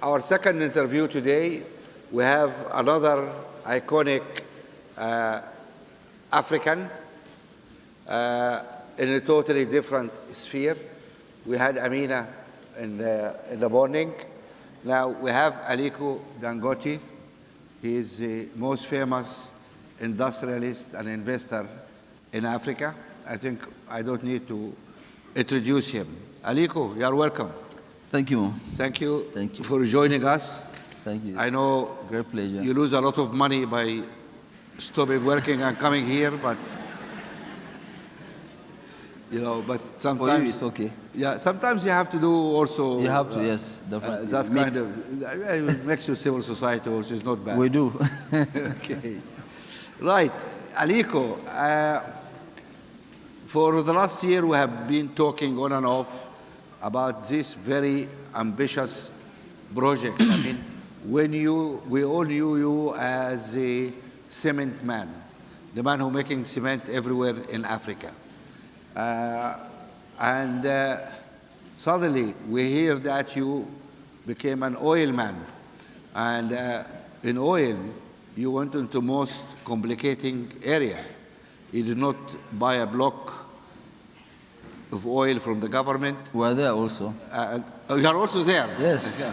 our second interview today, we have another iconic African in a totally different sphere. We had Amina in the morning. Now we have Aliko Dangote. He is the most famous industrialist and investor in Africa. I think I don't need to introduce him. Aliko, you are welcome. Thank you. Thank you. Thank you for joining us. Thank you. I know great pleasure. You lose a lot of money by stopping working and coming here, but but sometimes for you it's okay. Yeah, sometimes you have to do also. You have to, yes, definitely. That kind of it makes you civil society also. It's not bad. We do. Okay, right, Aliko. For the last year, we have been talking on and off about this very ambitious project. I mean, we all knew you as a cement man, the man who making cement everywhere in Africa. And suddenly we hear that you became an oil man. And in oil, you went into most complicating area. You did not buy a block of oil from the government. We're there also. You are also there? Yes.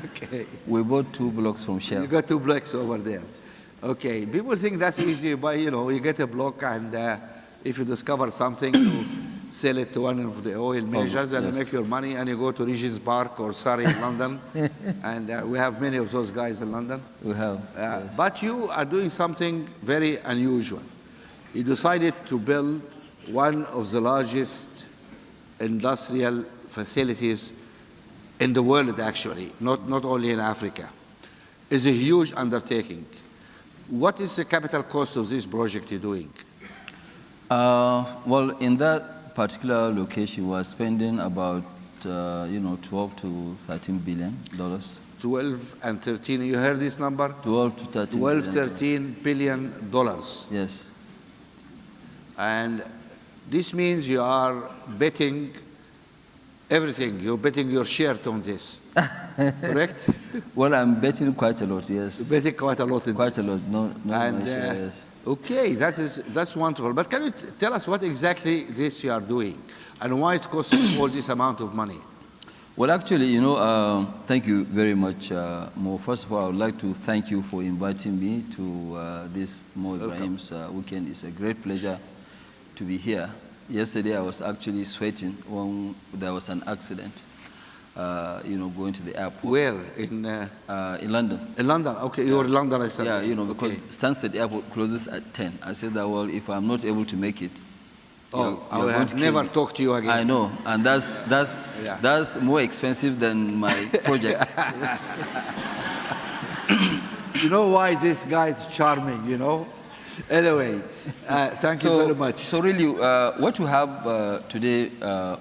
Okay. We bought 2 blocks from Shell. You got 2 blocks over there. Okay. People think that's easy, but you get a block, and if you discover something, you sell it to one of the oil majors, and you make your money, and you go to Regent's Park or Surrey in London. And we have many of those guys in London. We have. Yes. But you are doing something very unusual. You decided to build one of the largest industrial facilities in the world, actually, not only in Africa. It's a huge undertaking. What is the capital cost of this project you're doing? Well, in that particular location, we're spending about 12 to 13 billion dollars. 12 and 13. You heard this number? 12 to 13. 12, 13 billion dollars. Yes. And this means you are betting everything. You're betting your shirt on this, correct? Well, I'm betting quite a lot, yes. You're betting quite a lot in quite this. a lot, no yes. Okay, that's wonderful. But can you tell us what exactly this you are doing and why it's costing all this amount of money? Well, actually, thank you very much, Mo. First of all, I would like to thank you for inviting me to this Mo Ibrahim's weekend. It's a great pleasure to be here. Yesterday, I was actually sweating when there was an accident, going to the airport. Where? In London. In London? Okay, you were in London, I said. Yeah, because Stansted Airport closes at 10. I said that, well, if I'm not able to make it, I will never talk to you again. I know, and that's more expensive than my project. You know why this guy is charming, Anyway, thank you very much. So really, what we have today,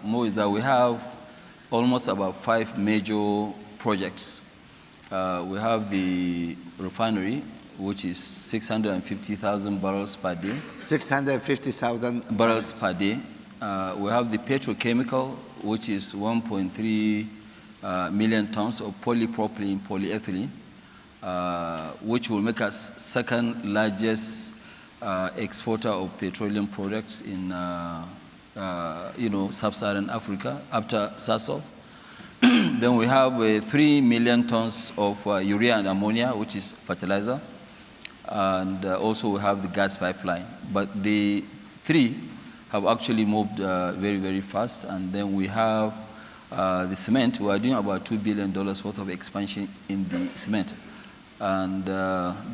Mo, is that we have almost about 5 major projects. We have the refinery, which is 650,000 barrels per day. 650,000 barrels per day. We have the petrochemical, which is 1.3 million tons of polypropylene, polyethylene, which will make us second largest exporter of petroleum products in sub-Saharan Africa after Sasol. Then we have 3 million tons of urea and ammonia, which is fertilizer. And also we have the gas pipeline. But the 3 have actually moved very, very fast. And then we have the cement. We are doing about $2 billion worth of expansion in the cement. And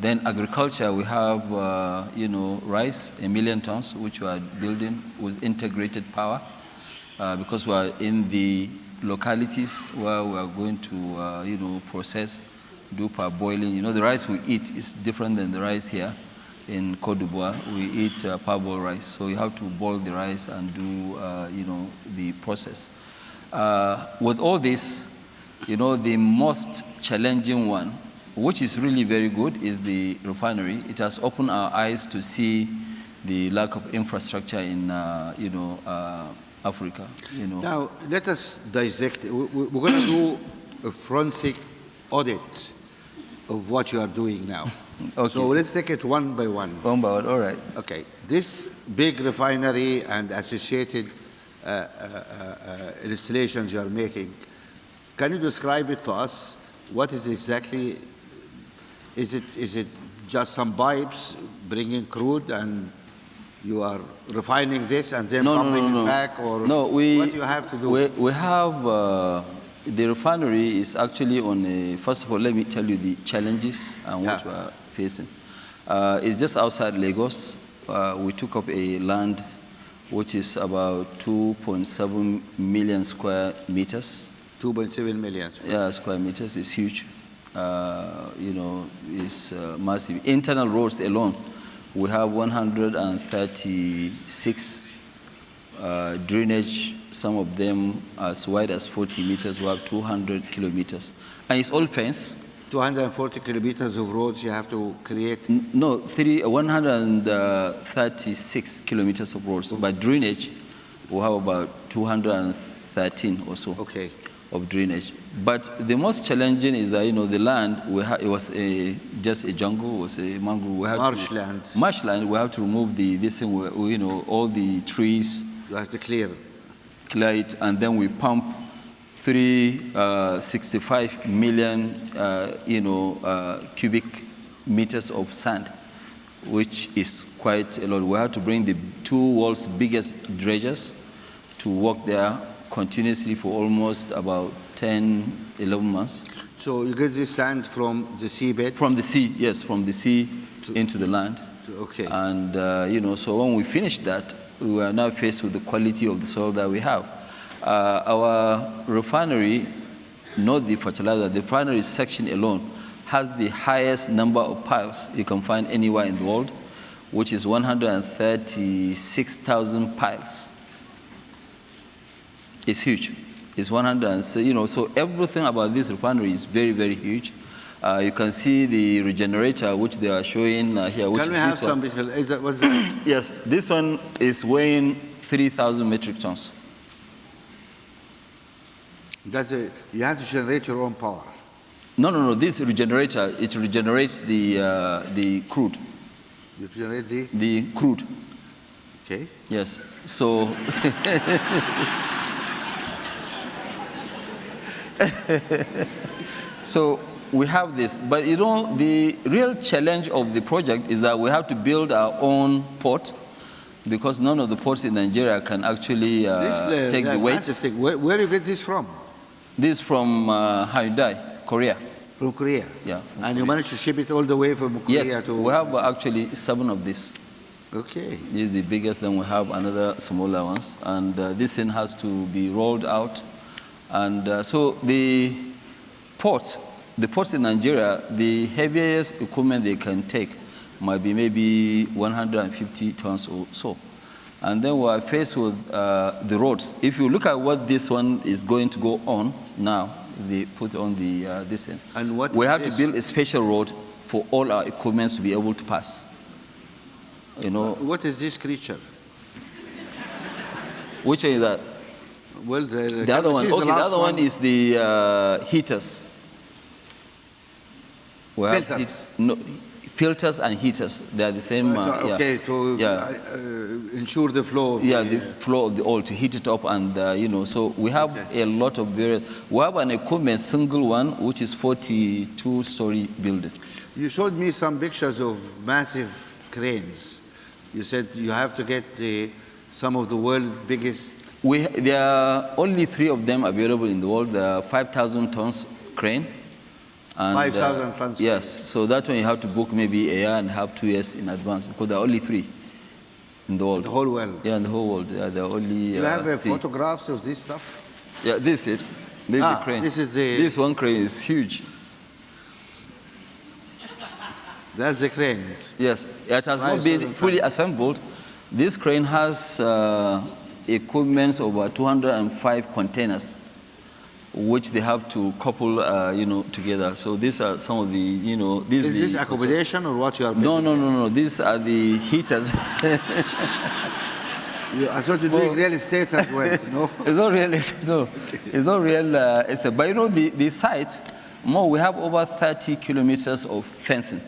then agriculture, we have, rice, 1 million tons, which we are building with integrated power, because we are in the localities where we are going to, process, do parboiling. The rice we eat is different than the rice here in Côte d'Ivoire. We eat parboiled rice, so you have to boil the rice and do, the process. With all this, the most challenging one, which is really very good, is the refinery. It has opened our eyes to see the lack of infrastructure in, Africa. Now, let us dissect. We're going to do a forensic audit of what you are doing now. Okay. So let's take it one by one. One by one, all right. Okay, this big refinery and associated installations you are making, can you describe it to us? What is exactly, is it just some pipes bringing crude and you are refining this and then pumping it back, or no, what do you have to do? We have, the refinery is actually on a, first of all, let me tell you the challenges and what we are facing. It's just outside Lagos. We took up a land which is about 2.7 million square meters. 2.7 million. Square meters is huge. You know, it's massive. Internal roads alone, we have 136 drainage, some of them as wide as 40 meters. We have 200 kilometers. And it's all fenced. 240 kilometers of roads you have to create? No, 136 kilometers of roads. By drainage, we have about 213 or so. Okay. Of drainage. But the most challenging is that, you know, the land, it was just a jungle, it was a mangrove. We marshlands. Marshland, we have to remove this thing, you know, all the trees. You have to clear it, and then we pump 65 million, cubic meters of sand, which is quite a lot. We have to bring the two world's biggest dredgers to work there continuously for almost about 10, 11 months. So you get this sand from the seabed? From the sea, yes, from the sea into the land. Okay. And, so when we finish that, we are now faced with the quality of the soil that we have. Our refinery, not the fertilizer, the refinery section alone has the highest number of piles you can find anywhere in the world, which is 136,000 piles. It's huge. It's 100, so everything about this refinery is very, very huge. You can see the regenerator, which they are showing here. Can we have some? What's that? Yes, this one is weighing 3,000 metric tons. You have to generate your own power? No. This regenerator, it regenerates the crude. You generate the crude. Okay. Yes. So. So we have this, but the real challenge of the project is that we have to build our own port, because none of the ports in Nigeria can actually take the weight. Thing. Where do you get this from? This from Hyundai, Korea. From Korea? Yeah. And you managed to ship it all the way from Korea yes, to... we have actually 7 of these. Okay. This is the biggest, then we have another smaller ones. And this thing has to be rolled out. And so the ports in Nigeria, the heaviest equipment they can take might be maybe 150 tons or so. And then we are faced with the roads. If you look at what this one is going to go on now, they put on this thing. And what we have to build a special road for all our equipment to be able to pass. What is this creature? Which one is that? Well, the other one. Okay, the other one is the heaters. We filters. Filters and heaters. They are the same. Okay, to ensure the flow. The flow of the oil, to heat it up, and so we have a lot of various. We have an equipment, single one, which is 42-story building. You showed me some pictures of massive cranes. You said you have to get some of the world's biggest. There are only 3 of them available in the world. There are 5,000 tons crane. 5,000 tons. Yes, so that one you have to book maybe a year and a half, 2 years in advance, because there are only 3 in the world. The whole world? Yeah, in the whole world. Yeah, there are only. You have photographs of this stuff? Yeah, this is it. This is the crane. This one crane is huge. That's the crane. Yes, it has not been fully assembled. This crane has equipment over 205 containers, which they have to couple, together. So these are some of the, Is this accommodation or what you are making? No. These are the heaters. I thought you were doing real estate as well, no? It's not real estate, no. It's not real estate. But the site More, we have over 30 kilometers of fencing,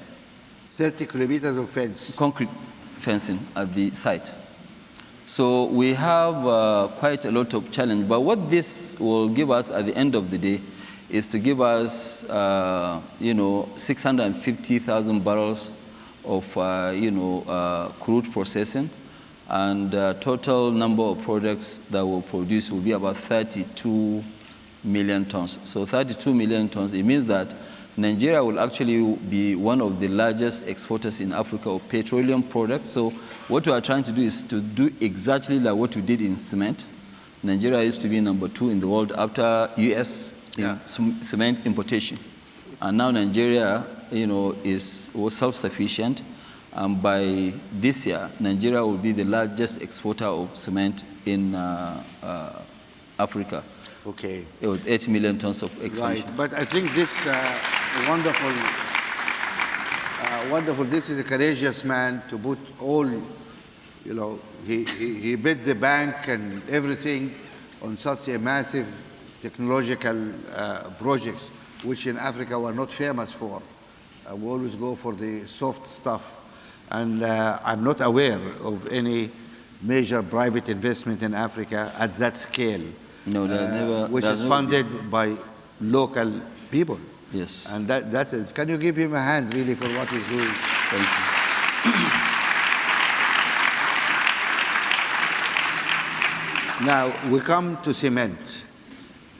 30 kilometers of fence. concrete fencing at the site. So we have quite a lot of challenge. But what this will give us at the end of the day is to give us, 650,000 barrels of, crude processing, and total number of products that will produce will be about 32 million tons. So 32 million tons, it means that Nigeria will actually be one of the largest exporters in Africa of petroleum products. So what we are trying to do is to do exactly like what we did in cement. Nigeria used to be number 2 in the world after US in cement importation. And now Nigeria, was self-sufficient. And by this year, Nigeria will be the largest exporter of cement in Africa. Okay. With 8 million tons of expansion. Right, but I think this wonderful, this is a courageous man to put all, he bet the bank and everything on such a massive technological projects, which in Africa we're not famous for. We always go for the soft stuff. And I'm not aware of any major private investment in Africa at that scale. No, never. Which is funded by local people. Yes. And that's it. Can you give him a hand, really, for what he's doing? Thank you. Now, we come to cement.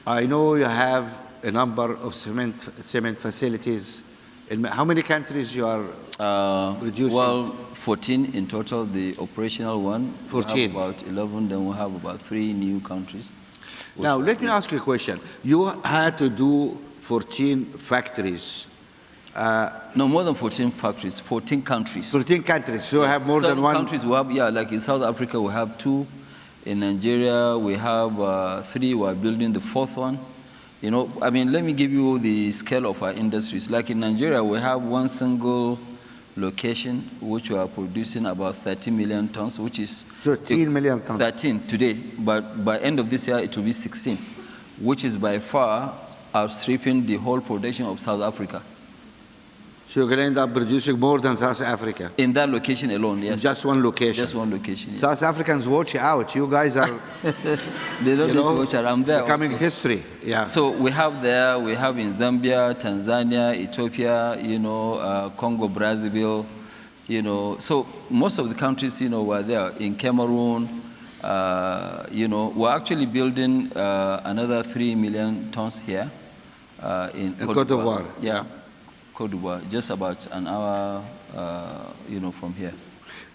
I know you have a number of cement facilities. In how many countries you are producing? Well, 14 in total, the operational one. 14. We have about 11, then we have about 3 new countries. Now, let me ask you a question. You had to do 14 factories. No, more than 14 factories, 14 countries. 14 countries, so you have more than one? Countries we have, like in South Africa, we have 2. In Nigeria, we have 3. We are building the 4th one. Let me give you the scale of our industries. Like in Nigeria, we have one single location which we are producing about 13 million tons, which is 13 million tons. 13 today, but by end of this year it will be 16, which is by far outstripping the whole production of South Africa. So you're going to end up producing more than South Africa? In that location alone, yes. Just one location? Just one location, yes. South Africans, watch out. You guys are they don't need to watch out. I'm there becoming also. History. Yeah. So we have in Zambia, Tanzania, Ethiopia, Congo, Brazzaville, So most of the countries, were there. In Cameroon, we're actually building another 3 million tons here in Côte d'Ivoire. Yeah. Côte d'Ivoire, just about an hour, from here.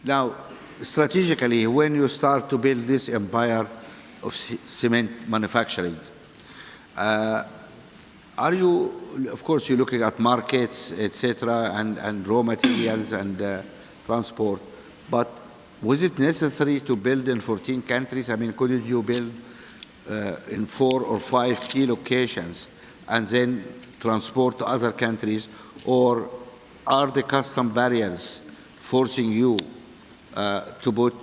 Now, strategically, when you start to build this empire of cement manufacturing, are you, of course, you're looking at markets, etc., and raw materials and transport, but was it necessary to build in 14 countries? Couldn't you build in 4 or 5 key locations and then transport to other countries? Or are the custom barriers forcing you to put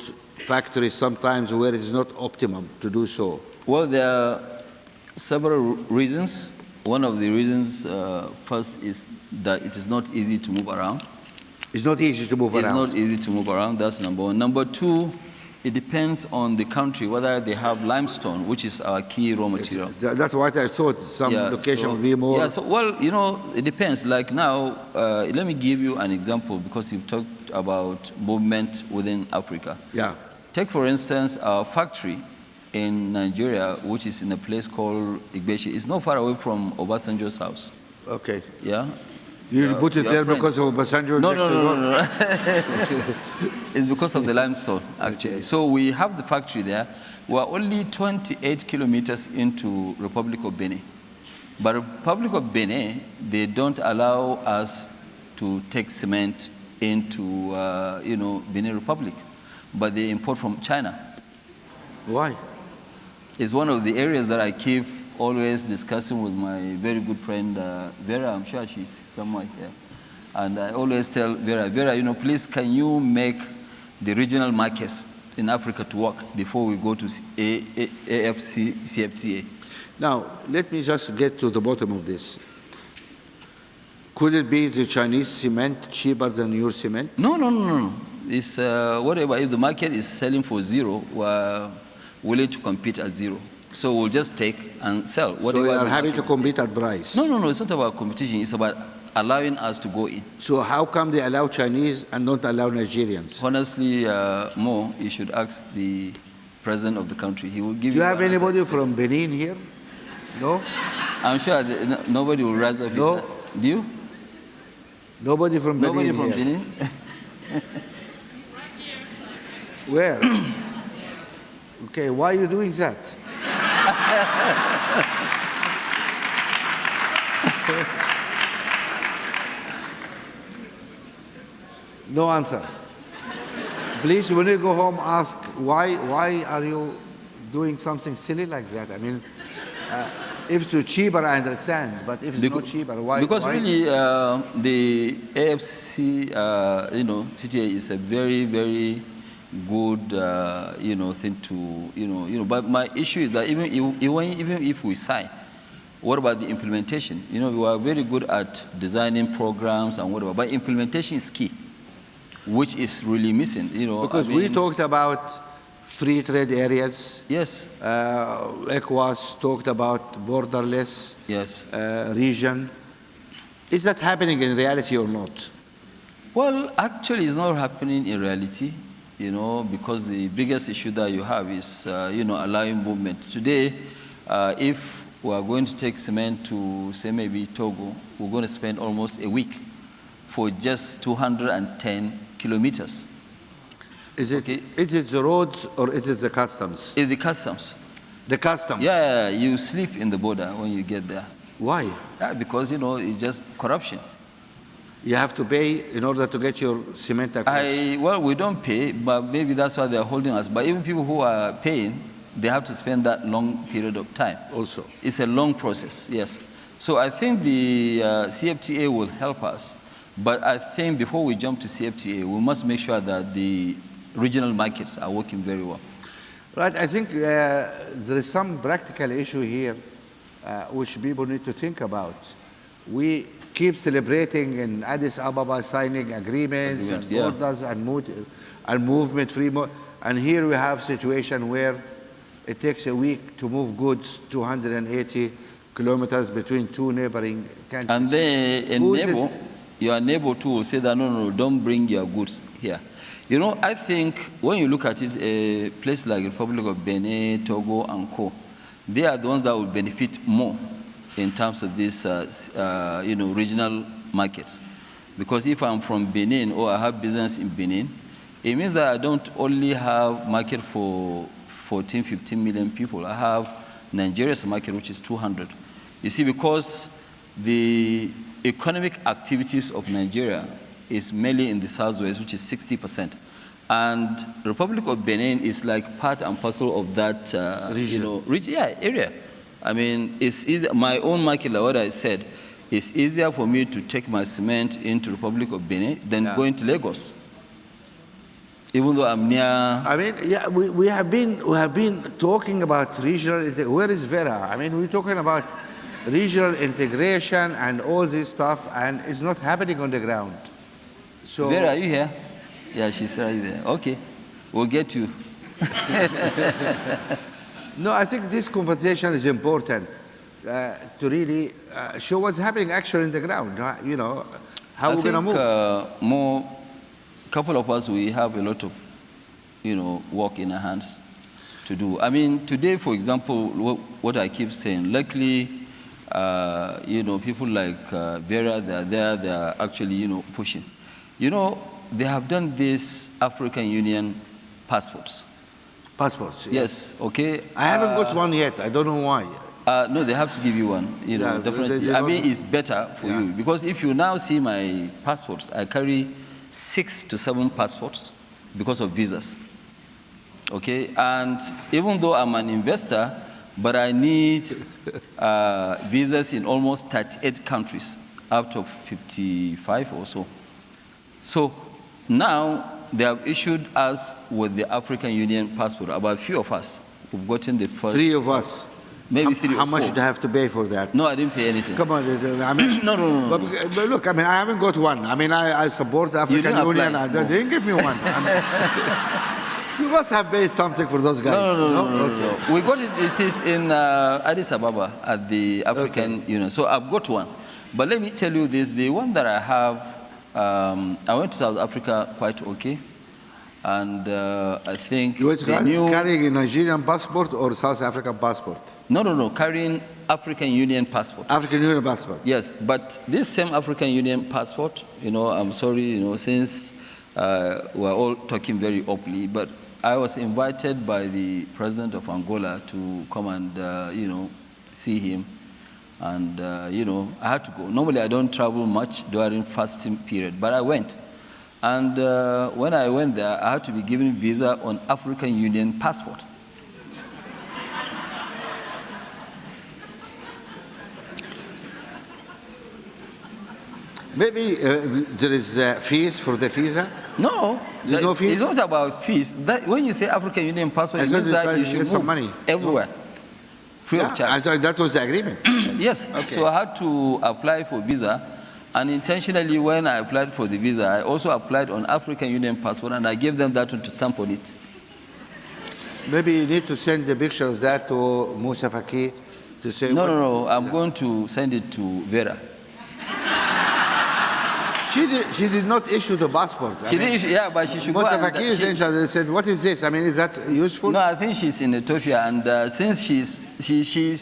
factories sometimes where it is not optimum to do so? Well, there are several reasons. One of the reasons, first, is that it is not easy to move around. It's not easy to move around? It's not easy to move around, that's number one. Number two, it depends on the country, whether they have limestone, which is our key raw material. That's what I thought. Some location will be more... Yeah, it depends. Like now, let me give you an example, because you've talked about movement within Africa. Yeah. Take, for instance, our factory in Nigeria, which is in a place called Igbeshi. It's not far away from Obasanjo's house. Okay. Yeah? You put it there because of Obasanjo? No. It's because of the limestone, actually. Okay. So we have the factory there. We are only 28 kilometers into Republic of Benin. But Republic of Benin, they don't allow us to take cement into, Benin Republic. But they import from China. Why? It's one of the areas that I keep always discussing with my very good friend, Vera. I'm sure she's somewhere here. And I always tell Vera, please, can you make the regional markets in Africa to work before we go to AFCFTA? Now, let me just get to the bottom of this. Could it be the Chinese cement cheaper than your cement? No. It's whatever. If the market is selling for zero, we're willing to compete at zero. So we'll just take and sell. So you are happy to compete at price? No. It's not about competition. It's about allowing us to go in. So how come they allow Chinese and not allow Nigerians? Honestly, Mo, you should ask the president of the country. He will give you. Do you have anybody from Benin here? No? I'm sure nobody will rise up his hand. Do you? Nobody from Benin Nobody from here. Benin? Where? Okay, why are you doing that? No answer. Please, when you go home, ask why are you doing something silly like that? I mean, if it's cheaper, I understand, but if it's not cheaper, why? Because why? really, the AFC, CTA is a very, very good, thing to, But my issue is that even if we sign, what about the implementation? We are very good at designing programs and whatever, but implementation is key, which is really missing. Because we talked about free trade areas. Yes. ECOWAS talked about borderless region. Is that happening in reality or not? Well, actually, it's not happening in reality, because the biggest issue that you have is, allowing movement. Today, if we are going to take cement to, say, maybe Togo, we're going to spend almost a week for just 210 kilometers. Is it the roads or is it the customs? It's the customs. The customs? Yeah, you sleep in the border when you get there. Why? Yeah, because, it's just corruption. You have to pay in order to get your cement across? Well, we don't pay, but maybe that's why they're holding us. But even people who are paying, they have to spend that long period of time. Also. It's a long process, yes. So I think the CFTA will help us. But I think before we jump to CFTA, we must make sure that the regional markets are working very well. Right. I think there is some practical issue here which people need to think about. We keep celebrating in Addis Ababa signing agreements and borders and movement free. And here we have a situation where it takes a week to move goods 280 kilometers between two neighboring countries. And then your neighbor too will say that, no, don't bring your goods here. I think when you look at it, a place like Republic of Benin, Togo, and Co., they are the ones that will benefit more in terms of these, regional markets. Because if I'm from Benin or I have business in Benin, it means that I don't only have market for 14, 15 million people. I have Nigeria's market, which is 200. You see, because the economic activities of Nigeria is mainly in the southwest, which is 60%. And the Republic of Benin is like part and parcel of that area. I mean, it's easy. My own market, like what I said, it's easier for me to take my cement into the Republic of Benin than going to Lagos. Even though I'm near. I mean, we have been talking about regional. Where is Vera? I mean, we're talking about regional integration and all this stuff, and it's not happening on the ground. So, Vera, are you here? Yeah, she's right there. Okay, we'll get you. No, I think this conversation is important to really show what's happening actually on the ground. How we're going to move. More, couple of us, we have a lot of, work in our hands to do. I mean, today, for example, what I keep saying, luckily, people like Vera, they are actually, pushing. They have done this African Union passports. Passports? Yes, okay. I haven't got one yet. I don't know why. No, they have to give you one, definitely. I mean, it's better for you. Because if you now see my passports, I carry 6 to 7 passports because of visas. Okay, and even though I'm an investor, but I need visas in almost 38 countries, out of 55 or so. So now they have issued us with the African Union passport. About a few of us, we've gotten the first. 3 of us. maybe 3 How or much 4. did you have to pay for that? No, I didn't pay anything. Come on, I mean, No. But look, I mean, I haven't got one. I mean, I support the African didn't Union. apply? They didn't give me one. I mean, you must have paid something for those guys. No. We got it. It is in Addis Ababa at the African Union. So I've got one. But let me tell you this: the one that I have, I went to South Africa quite okay, and I think You were the new. carrying a Nigerian passport or South African passport? No. Carrying African Union passport. African Union passport. Yes, but this same African Union passport, I'm sorry, since we're all talking very openly, but I was invited by the president of Angola to come and, see him. And, I had to go. Normally, I don't travel much during fasting period, but I went. And when I went there, I had to be given visa on African Union passport. Maybe there is fees for the visa? No, There's no fees? It's not about fees. When you say African Union passport, it means that you should get some move money. everywhere, free of I charge. thought that was the agreement. Yes, Okay. so I had to apply for visa, and intentionally when I applied for the visa, I also applied on African Union passport, and I gave them that one to stamp on it. Maybe you need to send the pictures of that to Musa Faki to say. No, I'm going to send it to Vera. She did not issue the passport. She didn't issue, yeah, but she should Musa go. And, Faki is interested. They said, "What is this? I mean, is that useful?" No, I think she's in Ethiopia, and since she's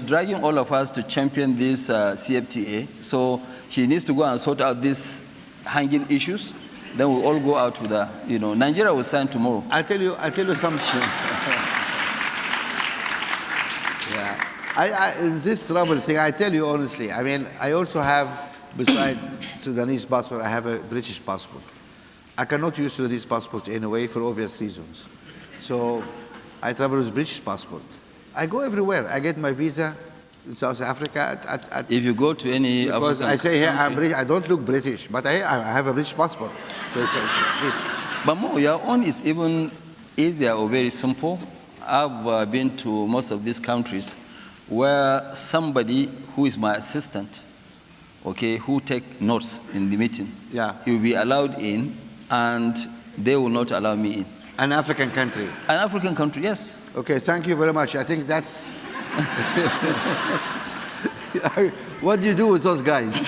dragging all of us to champion this CFTA, so she needs to go and sort out these hanging issues. Then we'll all go out with her. Nigeria will sign tomorrow. I tell you something. Yeah, this trouble thing. I tell you honestly. I mean, I also have, besides Sudanese passport, I have a British passport. I cannot use Sudanese passport anyway for obvious reasons. So I travel with British passport. I go everywhere. I get my visa in South Africa. If you go to any because African I say here I'm country- British. I don't look British, but I have a British passport. So it's this. But Mo, your own is even easier or very simple. I've been to most of these countries where somebody who is my assistant, okay, who take notes in the meeting, Yeah. he will be allowed in, and they will not allow me in. An African country. An African country, yes. Okay, thank you very much. I think that's. What do you do with those guys?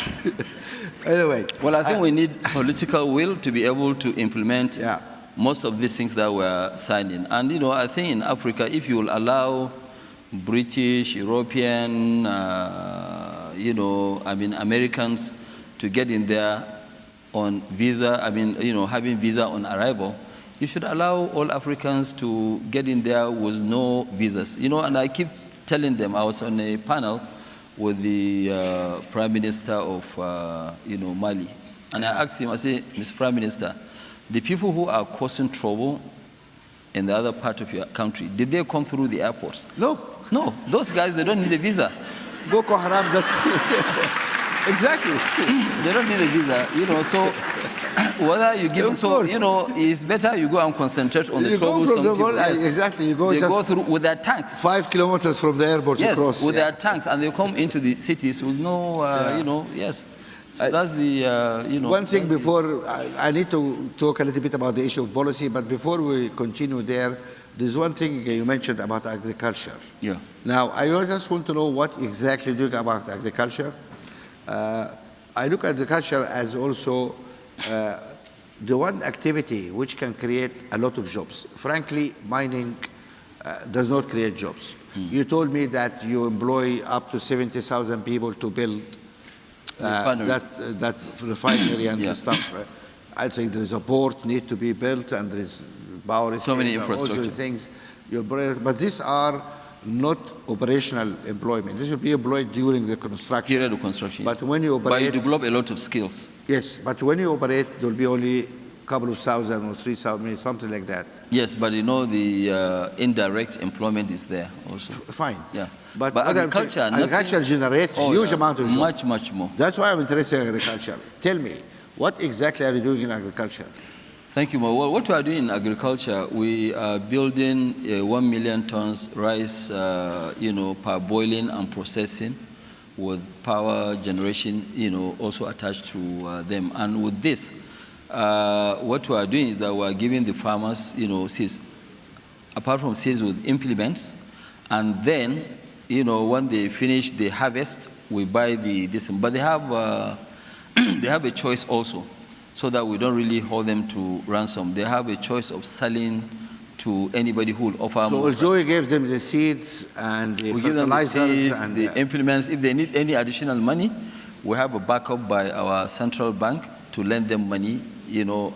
Anyway. Well, I think we need political will to be able to implement Yeah. most of these things that were signed in. And, I think in Africa, if you will allow British, European, Americans to get in there on visa, having visa on arrival, you should allow all Africans to get in there with no visas. And I keep telling them, I was on a panel with the Prime Minister of, Mali. And I asked him, I said, Mr. Prime Minister, the people who are causing trouble in the other part of your country, did they come through the airports? No, those guys, they don't need a visa. Boko Haram, that's. Exactly. They don't need a visa, so whether you give Of course. it's better you go and concentrate on the You go troublesome from the people. border, exactly. You go They just go through with their tanks. 5 kilometers from the airport to Yes, cross. with yeah. their tanks, and they come into the cities with no, yes. So that's the, One thing that's the- before, I need to talk a little bit about the issue of policy, but before we continue there's one thing you mentioned about agriculture. Yeah. Now, I just want to know what exactly you do about agriculture. I look at agriculture as also the one activity which can create a lot of jobs. Frankly, mining does not create jobs. You told me that you employ up to 70,000 people to build Refinery. that refinery and Yeah. stuff. I think there is a port need to be built, and there is power. So many all sorts of infrastructure. things. But these are not operational employment. This will be employed during the construction. period of construction. But when you But you operate, develop a lot of skills. yes, but when you operate, there will be only a couple of thousand or 3,000, something like that. Yes, but the indirect employment is there also. Fine. Yeah. But But what I'm saying, agriculture, nothing- agriculture generates Oh, huge yeah, amount of jobs. much, much more. That's why I'm interested in agriculture. Tell me, what exactly are you doing in agriculture? Thank you, Mo. Well, what we are doing in agriculture, we are building 1 million tons rice, parboiling and processing with power generation, also attached to them. And with this, what we are doing is that we are giving the farmers, seeds, apart from seeds with implements, and then, when they finish the harvest, we buy this. But they have a choice also, so that we don't really hold them to ransom. They have a choice of selling to anybody who will offer So more. although we give them the seeds and the We give them the fertilizers seeds, and the implements. If they need any additional money, we have a backup by our central bank to lend them money,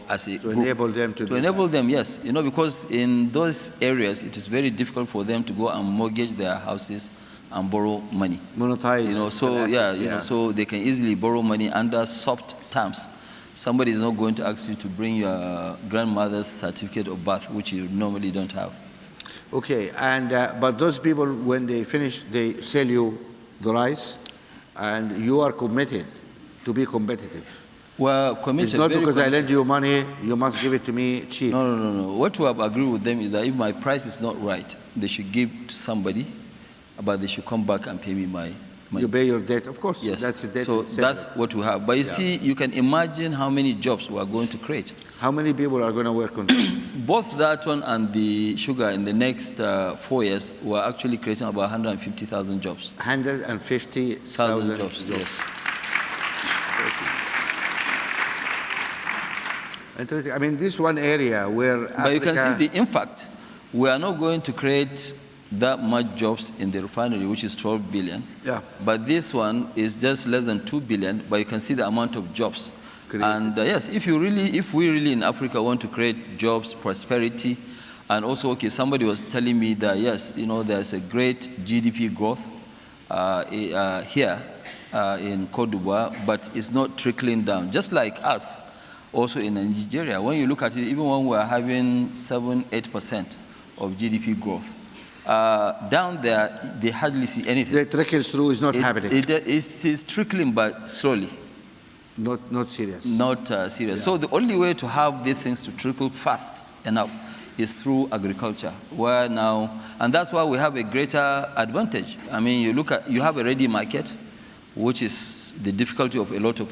as a to group. enable them to To enable them, yes. Because in those areas, it is very difficult for them to go and mortgage their houses and borrow money. monetize. So the assets, so they can easily borrow money under soft terms. Somebody is not going to ask you to bring your grandmother's certificate of birth, which you normally don't have. Okay, and but those people, when they finish, they sell you the rice, and you are committed to be competitive. Well, committed. It's not very because I committed. lend you money, you must give it to me cheap. No. What we have agreed with them is that if my price is not right, they should give to somebody, but they should come back and pay me my money. You pay your debt, of course. Yes. That's the debt. So it's that's settled. what we have. But you see, you can imagine how many jobs we are going to create. How many people are going to work on this? Both that one and the sugar in the next 4 years, we're actually creating about 150,000 jobs. 150,000 jobs, yes. Interesting. I mean, this one area where Africa, But you can see the impact. We are not going to create that much jobs in the refinery, which is 12 billion. Yeah. But this one is just less than 2 billion, but you can see the amount of jobs. Created. And yes, if we really in Africa want to create jobs, prosperity, and also, okay, somebody was telling me that, yes, there's a great GDP growth here in Côte d'Ivoire, but it's not trickling down. Just like us, also in Nigeria, when you look at it, even when we're having 7-8% of GDP growth, down there, they hardly see anything. the trickle through is not happening. It is trickling, but slowly. Not serious. Not serious. So the only way to have these things to trickle fast enough is through agriculture, where now, and that's why we have a greater advantage. I mean, you have a ready market, which is the difficulty of a lot of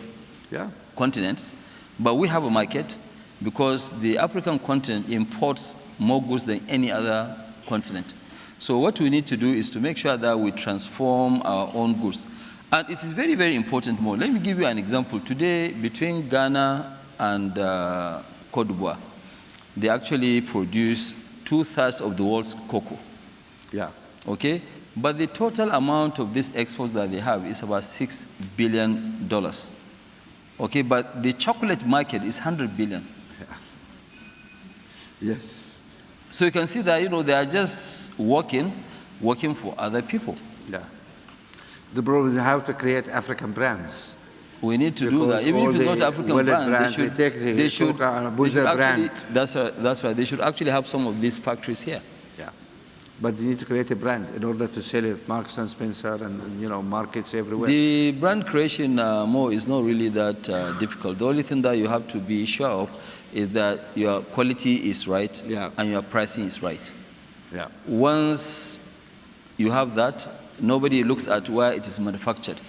continents, but we have a market because the African continent imports more goods than any other continent. So what we need to do is to make sure that we transform our own goods. And it is very, very important more. Let me give you an example. Today, between Ghana and Côte d'Ivoire, they actually produce 2/3 of the world's cocoa. Yeah. Okay? But the total amount of these exports that they have is about $6 billion. Okay, but the chocolate market is 100 billion. Yes. So you can see that, they are just working for other people. Yeah. The problem is how to create African brands. We need to do Because that. Even all if it's the not African wallet brand, brands, they take the coca and put their actually, brand. that's right. They should actually have some of these factories here. Yeah. But you need to create a brand in order to sell it, Marks and Spencer and, markets everywhere. The brand creation, Mo, is not really that difficult. The only thing that you have to be sure of is that your quality is right and your pricing is right. Yeah. Once you have that, nobody looks at where it is manufactured.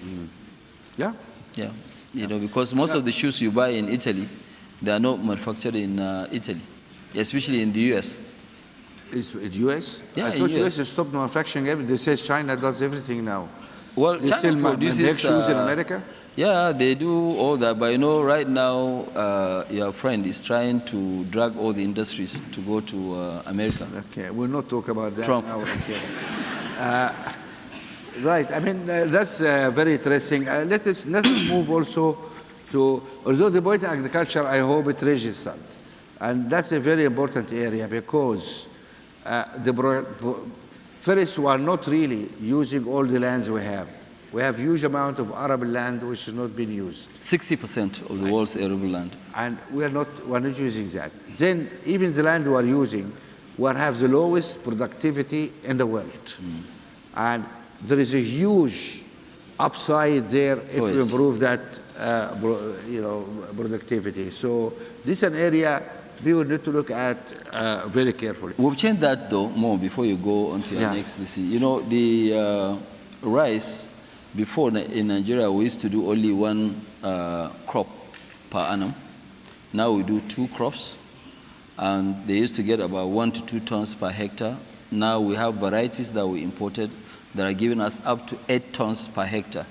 Yeah. Yeah. Because most of the shoes you buy in Italy, they are not manufactured in Italy, especially in the U.S. Is it U.S.? Yeah, I thought in U.S. US. stopped manufacturing everything. They say China does everything now. Well, They China still produces make shoes in America? Yeah, they do all that. But right now, your friend is trying to drag all the industries to go to America. Okay, we'll not talk about that Trump. now. Okay. Right. I mean, that's very interesting. Let us move also to, although the point of agriculture, I hope it registered. And that's a very important area because first, we are not really using all the lands we have. We have huge amount of arable land which has not been used. 60% of the world's arable land. And we're not using that. Then even the land we are using, we have the lowest productivity in the world. And there is a huge upside there if we improve that productivity. So this is an area people need to look at very carefully. We've changed that though, Mo, before you go on to your next DC. You know, the rice, before in Nigeria, we used to do only one crop per annum. Now we do 2 crops, and they used to get about 1 to 2 tons per hectare. Now we have varieties that we imported that are giving us up to 8 tons per hectare.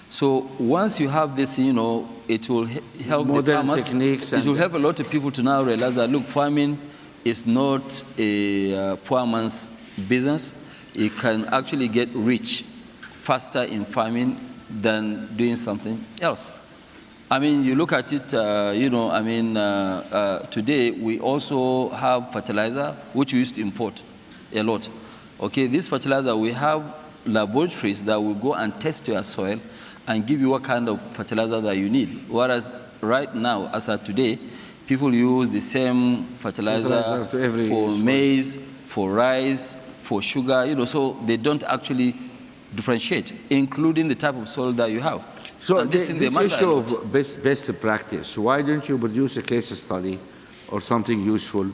So once you have this, you know, it will help the farmers. Techniques it will help a lot of people to now realize that, look, farming is not a poor man's business. It can actually get rich faster in farming than doing something else. I mean, you look at it, you know, I mean, today we also have fertilizer, which we used to import a lot. Okay, this fertilizer, we have laboratories that will go and test your soil and give you what kind of fertilizer that you need. Whereas right now, as of today, people use the same fertilizer for maize, for rice, for sugar, you know, so they don't actually differentiate, including the type of soil that you have. So this issue of best practice, why don't you produce a case study or something useful?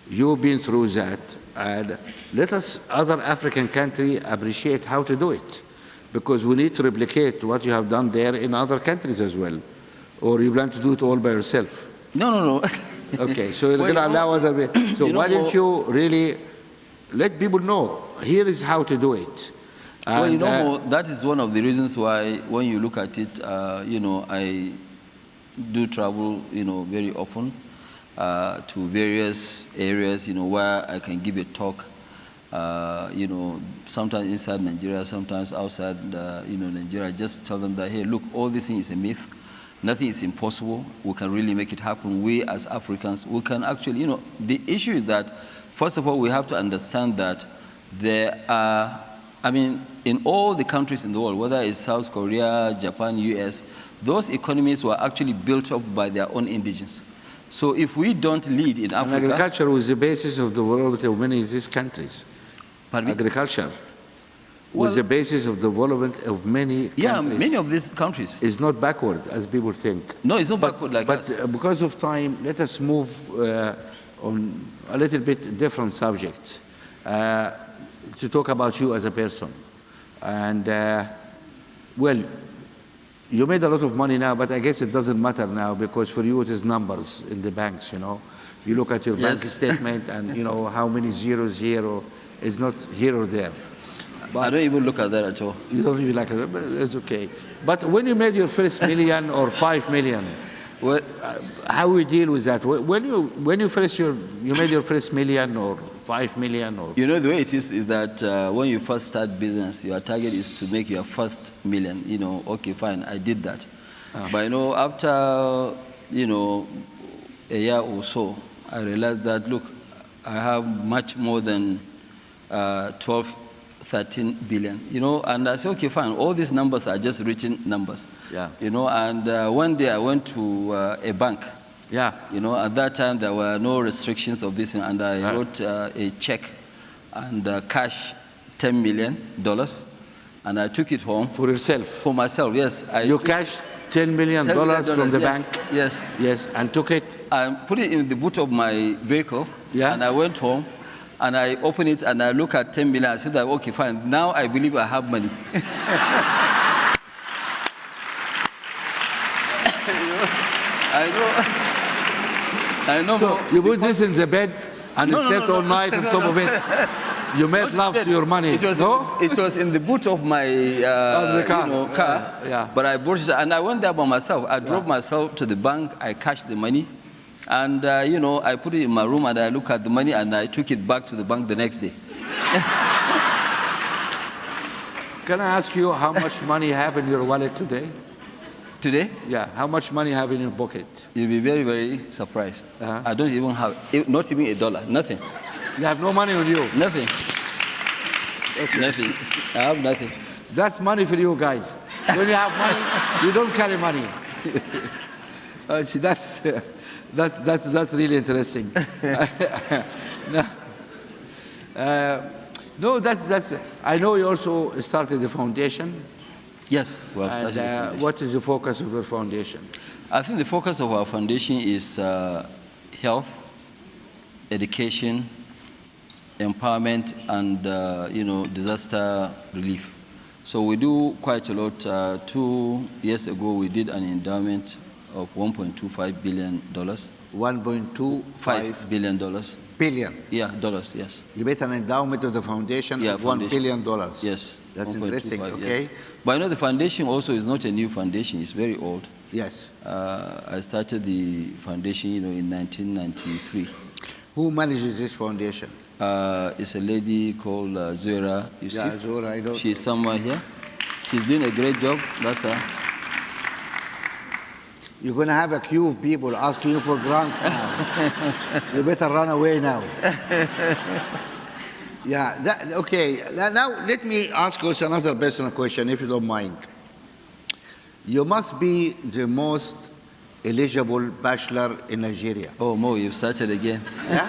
You've been through that, and let us, other African countries, appreciate how to do it. Because we need to replicate what you have done there in other countries as well. Or you plan to do it all by yourself? No. Okay, so you're going to allow other people. So why don't you really let people know, here is how to do it. And, well, you know, that is one of the reasons why when you look at it, you know, I do travel, you know, very often to various areas, you know, where I can give a talk, you know, sometimes inside Nigeria, sometimes outside, you know, Nigeria, just tell them that, hey, look, all this thing is a myth. Nothing is impossible. We can really make it happen. We as Africans, we can actually, you know, the issue is that, first of all, we have to understand that there are, I mean, in all the countries in the world, whether it's South Korea, Japan, US, those economies were actually built up by their own indigenous. So if we don't lead in Africa... And agriculture was the basis of the development of many of these countries. Pardon me? Agriculture was the basis of development of many countries. Yeah, many of these countries. It's not backward, as people think. No, it's not backward like us. But because of time, let us move on a little bit different subject to talk about you as a person. And, well, you made a lot of money now, but I guess it doesn't matter now because for you it is numbers in the banks, you know. You look at your bank statement and, you know, how many zeros here or it's not here or there. But I don't even look at that at all. You don't even like it, but it's okay. But when you made your first million or 5 million, well, how we deal with that? When you made your first million or 5 million or... You know, the way it is that when you first start business, your target is to make your first million. You know, okay, fine, I did that. But, you know, after, you know, a year or so, I realized that, look, I have much more than 12, 13 billion, you know, and I said, okay, fine, all these numbers are just written numbers. Yeah. You know, and one day I went to a bank. Yeah. You know, at that time there were no restrictions of this, and I wrote a check and cash $10 million, and I took it home. For yourself? For myself, yes. You cashed $10 million from the bank? Yes. Yes, and took it? I put it in the boot of my vehicle, yeah. And I went home, and I opened it, and I look at 10 million, I said, that, okay, fine, now I believe I have money. I know. So you put this in the bed and slept all night on top of it. You made love to your money. It was in the boot of my car. You know, car. Yeah. But I brought it, and I went there by myself. I drove myself to the bank. I cashed the money, and you know, I put it in my room, and I looked at the money, and I took it back to the bank the next day. Can I ask you how much money you have in your wallet today? Today? Yeah. How much money you have in your pocket? You'll be very, very surprised. I don't even have, not even $1, nothing. You have no money on you? Nothing. Okay. Nothing. I have nothing. That's money for you guys. When you have money, you don't carry money. That's really interesting. No, that's. I know you also started the foundation. Yes, we have started the foundation. What is the focus of your foundation? I think the focus of our foundation is health education, empowerment, and disaster relief. So we do quite a lot. 2 years ago, we did an endowment of $1.25 billion. $1.25 billion. billion. Yeah, dollars, yes. You made an endowment of the foundation of $1 billion. Yes. That's interesting, okay? Yes. But the foundation also is not a new foundation. It's very old. Yes. I started the foundation, in 1993. Who manages this foundation? It's a lady called Zoera. You see? Zoera, I know. She's somewhere here. She's doing a great job. That's her. You're going to have a queue of people asking you for grants now. You better run away now. Yeah, okay. Now, let me ask you another personal question, if you don't mind. You must be the most eligible bachelor in Nigeria. Oh, Mo, you've started again. Yeah?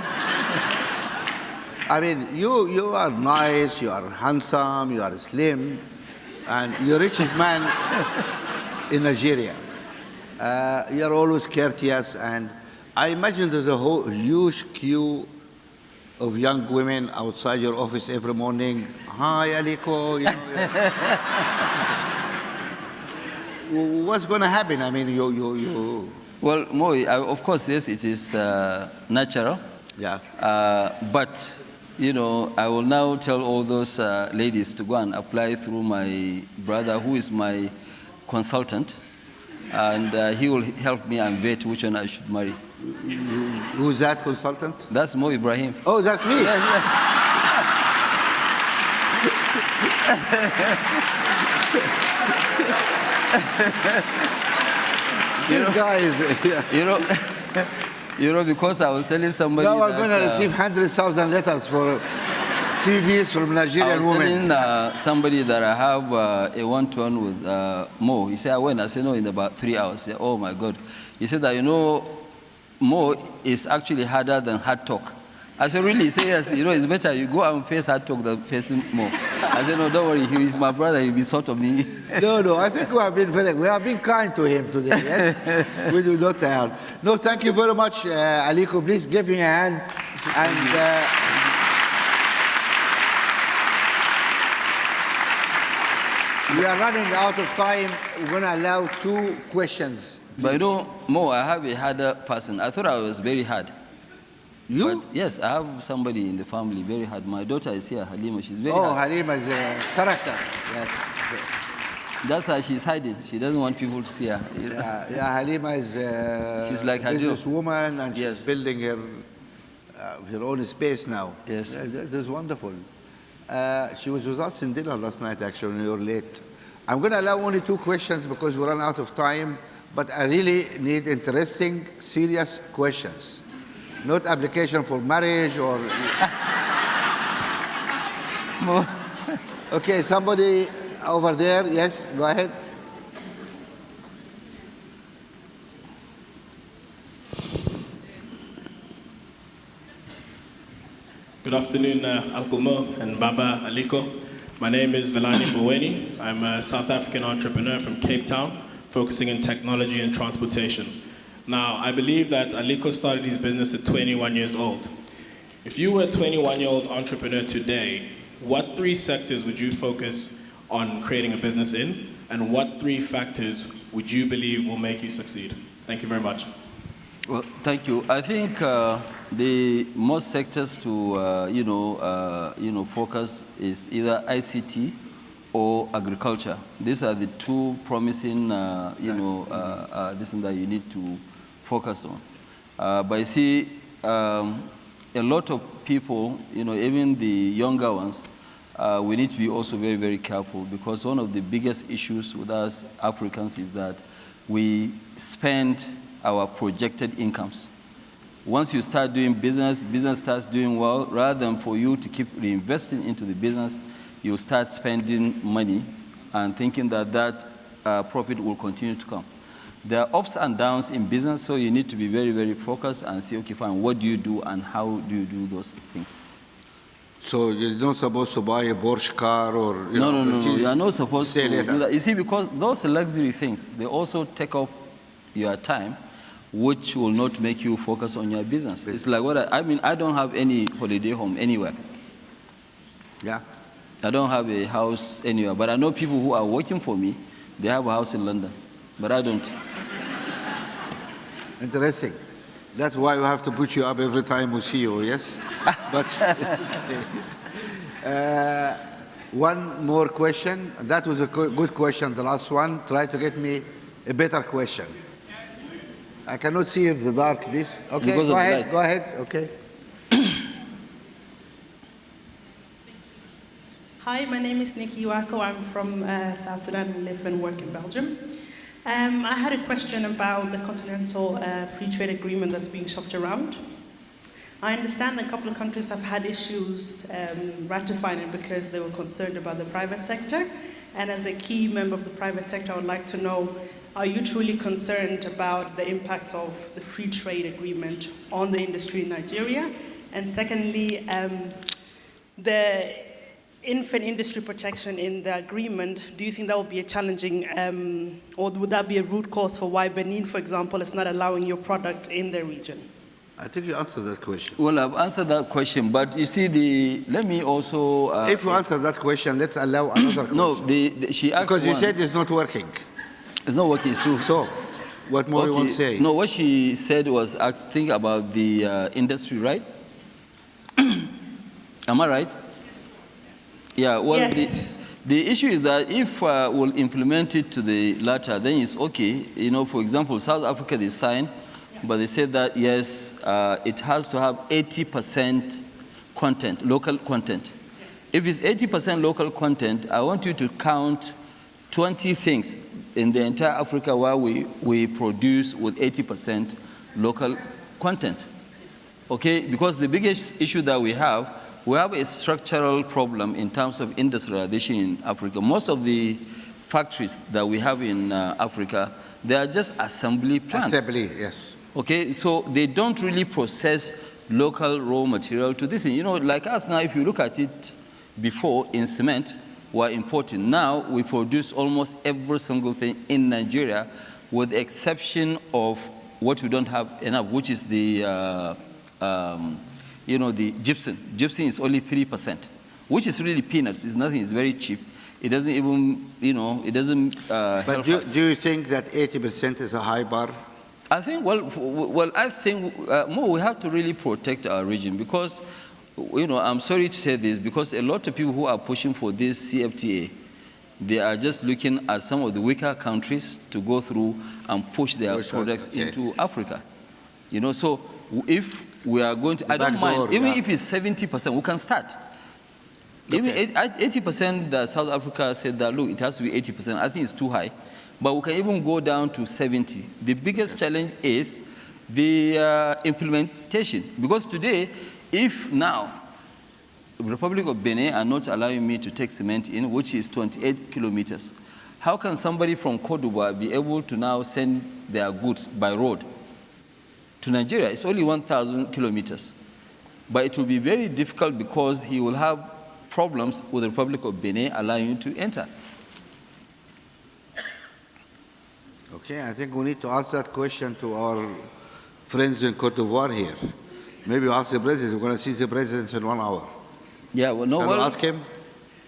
I mean, you are nice, you are handsome, you are slim, and you're the richest man in Nigeria. You're always courteous, and I imagine there's a whole huge queue of young women outside your office every morning. Hi, Aliko. What's going to happen? I mean, you. Well, Mo, of course, yes, it is natural. Yeah. But, I will now tell all those ladies to go and apply through my brother, who is my consultant, and he will help me and vet which one I should marry. Who's that consultant? That's Mo Ibrahim. Oh, that's me. Yes. This guy is, because I was telling somebody now I'm that, going to receive 100,000 letters for CVs from Nigerian women. I was telling somebody that I have a one-to-one with Mo. He said, when? I said, no, in about 3 hours. He said, oh, my God. He said that, Mo is actually harder than hard talk. I said, really? He said, yes. It's better you go and face hard talk than facing Mo. I said, no, don't worry. He is my brother. He'll be sort of me. No, I think we have been kind to him today. Yes? We do not help. No, thank you very much, Aliko. Please give me a hand. And we are running out of time. We're going to allow 2 questions. But Mo, I have a harder person. I thought I was very hard. You? But yes, I have somebody in the family very hard. My daughter is here, Halima. She's very hard. Oh, Halima is a character. Yes. That's why she's hiding. She doesn't want people to see her. Yeah, Halima is she's like a businesswoman, and yes. She's building her own space now. Yes. That is wonderful. She was with us in dinner last night, actually, when you were late. I'm going to allow only 2 questions because we run out of time, but I really need interesting, serious questions. Not application for marriage or... Okay, somebody over there. Yes, go ahead. Good afternoon, Uncle Mo and Baba Aliko. My name is Velani Mboweni. I'm a South African entrepreneur from Cape Town, focusing in technology and transportation. Now, I believe that Aliko started his business at 21 years old. If you were a 21-year-old entrepreneur today, what 3 sectors would you focus on creating a business in, and what 3 factors would you believe will make you succeed? Thank you very much. Well, thank you. I think the most sectors to focus is either ICT or agriculture. These are the 2 promising this thing that you need to focus on. But you see, a lot of people, even the younger ones, we need to be also very, very careful, because one of the biggest issues with us Africans is that we spend our projected incomes. Once you start doing business starts doing well. Rather than for you to keep reinvesting into the business, you start spending money and thinking that profit will continue to come. There are ups and downs in business, so you need to be very, very focused and see, okay, fine, what do you do and how do you do those things? So you're not supposed to buy a Porsche car or... No, you are not supposed to do that. You see, because those luxury things, they also take up your time. which will not make you focus on your business. It's like what I mean, I don't have any holiday home anywhere. Yeah. I don't have a house anywhere, but I know people who are working for me, they have a house in London, but I don't. Interesting. That's why we have to put you up every time we see you, yes? But okay. One more question. That was a good question, the last one. Try to get me a better question. I cannot see in the dark, please. Okay, Because go of the ahead, lights. go ahead, okay. Hi, my name is Nikki Wako. I'm from South Sudan and live and work in Belgium. I had a question about the Continental Free Trade Agreement that's being shopped around. I understand a couple of countries have had issues ratifying it because they were concerned about the private sector. And as a key member of the private sector, I would like to know, are you truly concerned about the impact of the free trade agreement on the industry in Nigeria? And secondly, the infant industry protection in the agreement, do you think that would be a challenging, or would that be a root cause for why Benin, for example, is not allowing your products in the region? I think you answered that question. Well, I've answered that question, but you see, let me also... If you answer that question, let's allow another question. No, she asked because you one. said it's not working. It's not working, it's true. So, what more you want to say? No, what she said was, think about the industry, right? Am I right? Yeah, well, Yes. the issue is that if we'll implement it to the latter, then it's okay. You know, for example, South Africa, they signed, but they said that, yes, it has to have 80% content, local content. If it's 80% local content, I want you to count 20 things in the entire Africa where we produce with 80% local content. Okay, because the biggest issue that we have a structural problem in terms of industrialization in Africa. Most of the factories that we have in Africa, they are just assembly plants. Assembly, yes. Okay, so they don't really process local raw material to this. You know, like us now, if you look at it before in cement, we're importing. Now we produce almost every single thing in Nigeria, with the exception of what we don't have enough, which is the the gypsum. Gypsum is only 3%, which is really peanuts. It's nothing. It's very cheap. It doesn't even, it doesn't But help do us. you think that 80% is a high bar? I think, I think, we have to really protect our region because, I'm sorry to say this, because a lot of people who are pushing for this CFTA, they are just looking at some of the weaker countries to go through and push their products into Africa. So if we are going to, I don't mind, even if it's 70%, we can start. Even 80% that South Africa said that, look, it has to be 80%. I think it's too high. But we can even go down to 70. The biggest challenge is the implementation. Because today, if now the Republic of Benin are not allowing me to take cement in, which is 28 kilometers, how can somebody from Côte d'Ivoire be able to now send their goods by road to Nigeria? It's only 1,000 kilometers. But it will be very difficult because he will have problems with the Republic of Benin allowing you to enter. Okay, I think we need to ask that question to our friends in Côte d'Ivoire here. Maybe ask the president. We're going to see the president in 1 hour. Yeah, well, no, Shall we ask him?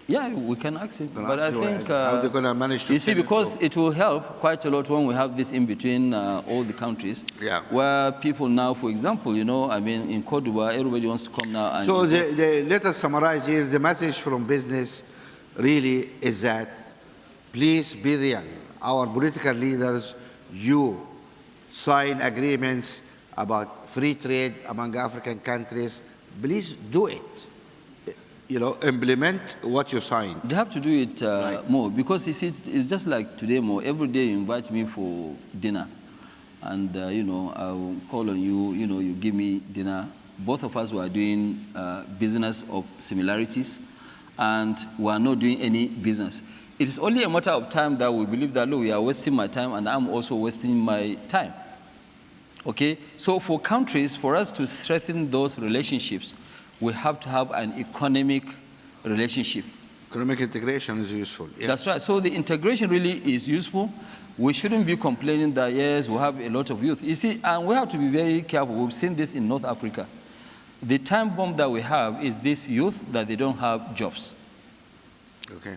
Yeah, we can ask him. But I think how they're going to manage to. you see, because it will help quite a lot when we have this in between all the countries. Yeah. Where people now, for example, in Côte d'Ivoire, everybody wants to come now. And So let us summarize here. The message from business really is that please be real. Our political leaders, you sign agreements about free trade among African countries. Please do it. Implement what you signed. They have to do it more because you see, it's just like today, more. Every day you invite me for dinner, and I'll call on you. You give me dinner. Both of us were doing business of similarities, and we are not doing any business. It is only a matter of time that we believe that, look, we are wasting my time, and I'm also wasting my time. Okay? So for countries, for us to strengthen those relationships, we have to have an economic relationship. Economic integration is useful. Yeah. That's right. So the integration really is useful, We shouldn't be complaining that, yes, we have a lot of youth. You see, and we have to be very careful. We've seen this in North Africa. The time bomb that we have is this youth that they don't have jobs. Okay.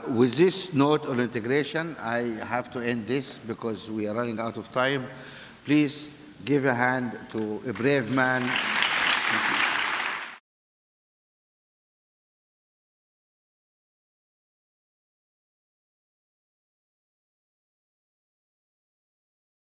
With this note on integration, I have to end this because we are running out of time. Please give a hand to a brave man. Thank you.